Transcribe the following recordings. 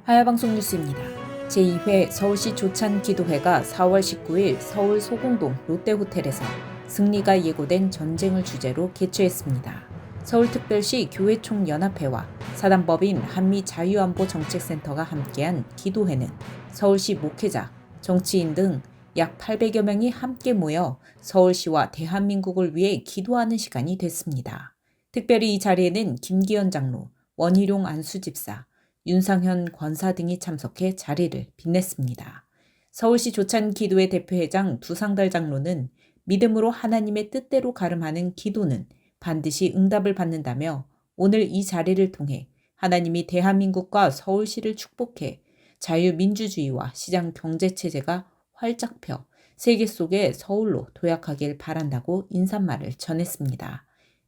하야방송 뉴스입니다. 제2회 서울시 조찬기도회가 4월 19일 서울 소공동 롯데호텔에서 승리가 예고된 전쟁을 주제로 개최했습니다. 서울특별시 교회총연합회와 사단법인 한미자유안보정책센터가 함께한 기도회는 서울시 목회자, 정치인 등 약 800여 명이 함께 모여 서울시와 대한민국을 위해 기도하는 시간이 됐습니다. 특별히 이 자리에는 김기현 장로, 원희룡 안수집사, 윤상현 권사 등이 참석해 자리를 빛냈습니다. 서울시 조찬기도회 대표회장 두상달 장로는 믿음으로 하나님의 뜻대로 가름하는 기도는 반드시 응답을 받는다며 오늘 이 자리를 통해 하나님이 대한민국과 서울시를 축복해 자유민주주의와 시장 경제체제가 활짝 펴 세계 속의 서울로 도약하길 바란다고 인사말을 전했습니다.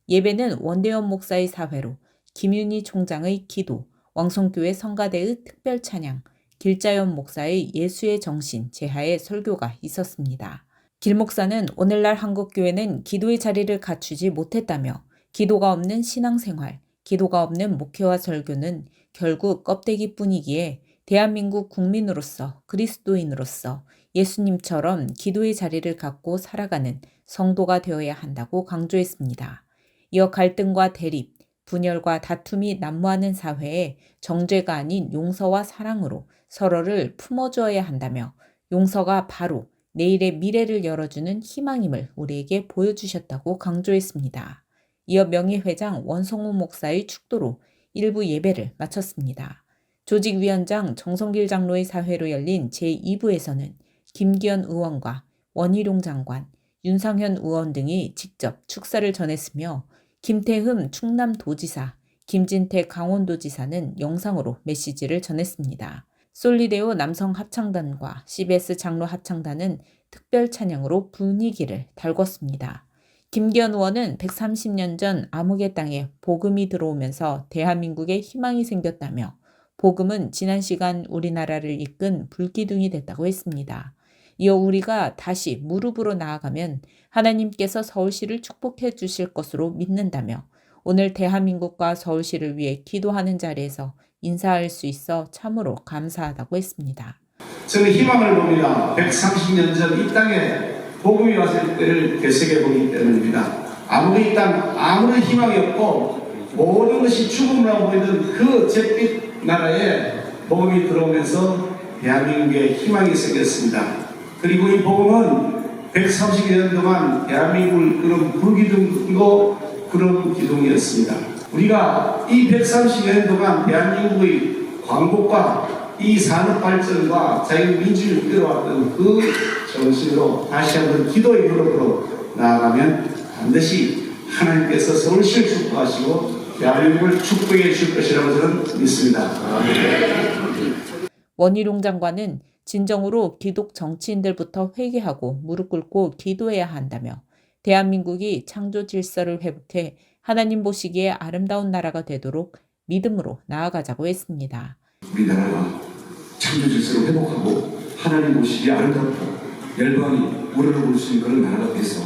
예배는 원대원 목사의 사회로 김윤희 총장의 기도, 왕성교회 성가대의 특별 찬양, 길자연 목사의 예수의 정신 제하의 설교가 있었습니다. 길 목사는 오늘날 한국교회는 기도의 자리를 갖추지 못했다며 기도가 없는 신앙생활, 기도가 없는 목회와 설교는 결국 껍데기뿐이기에 대한민국 국민으로서 그리스도인으로서 예수님처럼 기도의 자리를 갖고 살아가는 성도가 되어야 한다고 강조했습니다. 이어 갈등과 대립, 분열과 다툼이 난무하는 사회에 정죄가 아닌 용서와 사랑으로 서로를 품어주어야 한다며 용서가 바로 내일의 미래를 열어주는 희망임을 우리에게 보여주셨다고 강조했습니다. 이어 명예회장 원성호 목사의 축도로 일부 예배를 마쳤습니다. 조직위원장 정성길 장로의 사회로 열린 제2부에서는 김기현 의원과 원희룡 장관, 윤상현 의원 등이 직접 축사를 전했으며 김태흠 충남도지사, 김진태 강원도지사는 영상으로 메시지를 전했습니다. 솔리데오 남성합창단과 CBS 장로합창단은 특별 찬양으로 분위기를 달궜습니다. 김기현 의원은 130년 전 암흑의 땅에 복음이 들어오면서 대한민국에 희망이 생겼다며 복음은 지난 시간 우리나라를 이끈 불기둥이 됐다고 했습니다. 이어 우리가 다시 무릎으로 나아가면 하나님께서 서울시를 축복해 주실 것으로 믿는다며 오늘 대한민국과 서울시를 위해 기도하는 자리에서 인사할 수 있어 참으로 감사하다고 했습니다. 저는 희망을 봅니다. 130년 전 이 땅에 복음이 왔을 때를 되새겨 보기 때문입니다. 아무리 이 땅 아무런 희망이 없고 모든 것이 죽음이라고 보이던 그 잿빛 나라에 복음이 들어오면서 대한민국에 희망이 생겼습니다. 그리고 이 복음은 130년 동안 대한민국을 이끄는 불기둥이고 그런 기둥이었습니다. 우리가 이 130년 동안 대한민국의 광복과 이 산업 발전과 자유민주주의를 이끌어왔던 그 정신으로 다시 한번 기도의 무릎으로 나아가면 반드시 하나님께서 서울시를 축복하시고 대한민국을 축복해 주실 것이라고 저는 믿습니다. 원희룡 장관은 진정으로 기독 정치인들부터 회개하고 무릎 꿇고 기도해야 한다며 대한민국이 창조 질서를 회복해 하나님 보시기에 아름다운 나라가 되도록 믿음으로 나아가자고 했습니다. 우리나라가 창조 질서를 회복하고 하나님 보시기에 아름답고 열방이 우러러볼 수 있는 그런 나라가 돼서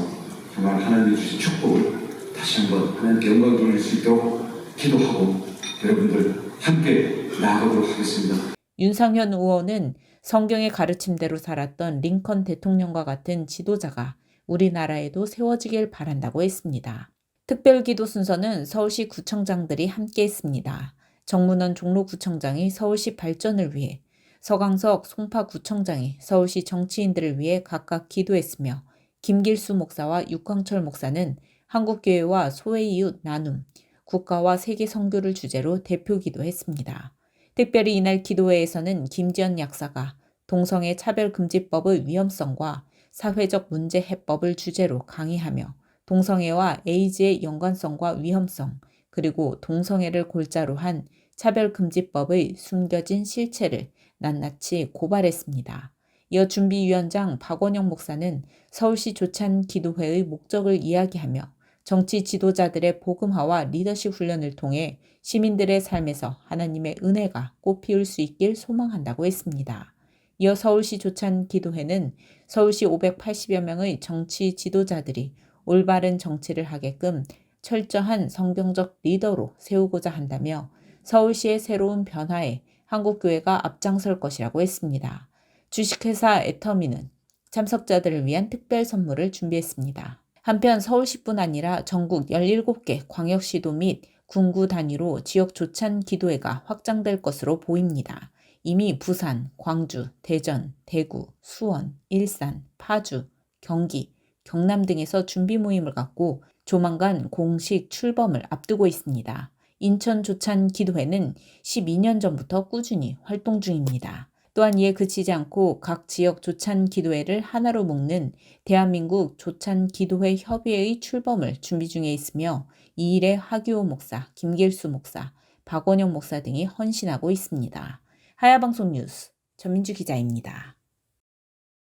정말 하나님이 주신 축복을 다시 한번 하나님께 영광을 돌릴 수 있도록 기도하고 여러분들 함께 나아가도록 하겠습니다. 윤상현 의원은 성경의 가르침대로 살았던 링컨 대통령과 같은 지도자가 우리나라에도 세워지길 바란다고 했습니다. 특별기도 순서는 서울시 구청장들이 함께했습니다. 정문원 종로구청장이 서울시 발전을 위해, 서강석 송파구청장이 서울시 정치인들을 위해 각각 기도했으며 김길수 목사와 육광철 목사는 한국교회와 소외이웃 나눔, 국가와 세계 선교를 주제로 대표 기도했습니다. 특별히 이날 기도회에서는 김지연 약사가 동성애 차별금지법의 위험성과 사회적 문제 해법을 주제로 강의하며 동성애와 에이즈의 연관성과 위험성, 그리고 동성애를 골자로 한 차별금지법의 숨겨진 실체를 낱낱이 고발했습니다. 이어 준비위원장 박원영 목사는 서울시 조찬기도회의 목적을 이야기하며 정치 지도자들의 복음화와 리더십 훈련을 통해 시민들의 삶에서 하나님의 은혜가 꽃피울 수 있길 소망한다고 했습니다. 이어 서울시 조찬기도회는 서울시 580여 명의 정치 지도자들이 올바른 정치를 하게끔 철저한 성경적 리더로 세우고자 한다며 서울시의 새로운 변화에 한국교회가 앞장설 것이라고 했습니다. 주식회사 애터미는 참석자들을 위한 특별 선물을 준비했습니다. 한편 서울시뿐 아니라 전국 17개 광역시도 및 군구 단위로 지역 조찬 기도회가 확장될 것으로 보입니다. 이미 부산, 광주, 대전, 대구, 수원, 일산, 파주, 경기, 경남 등에서 준비 모임을 갖고 조만간 공식 출범을 앞두고 있습니다. 인천 조찬 기도회는 12년 전부터 꾸준히 활동 중입니다. 또한 이에 그치지 않고 각 지역 조찬 기도회를 하나로 묶는 대한민국 조찬 기도회 협의회의 출범을 준비 중에 있으며 이 일에 하규호 목사, 김길수 목사, 박원영 목사 등이 헌신하고 있습니다. 하야방송 뉴스 전민주 기자입니다.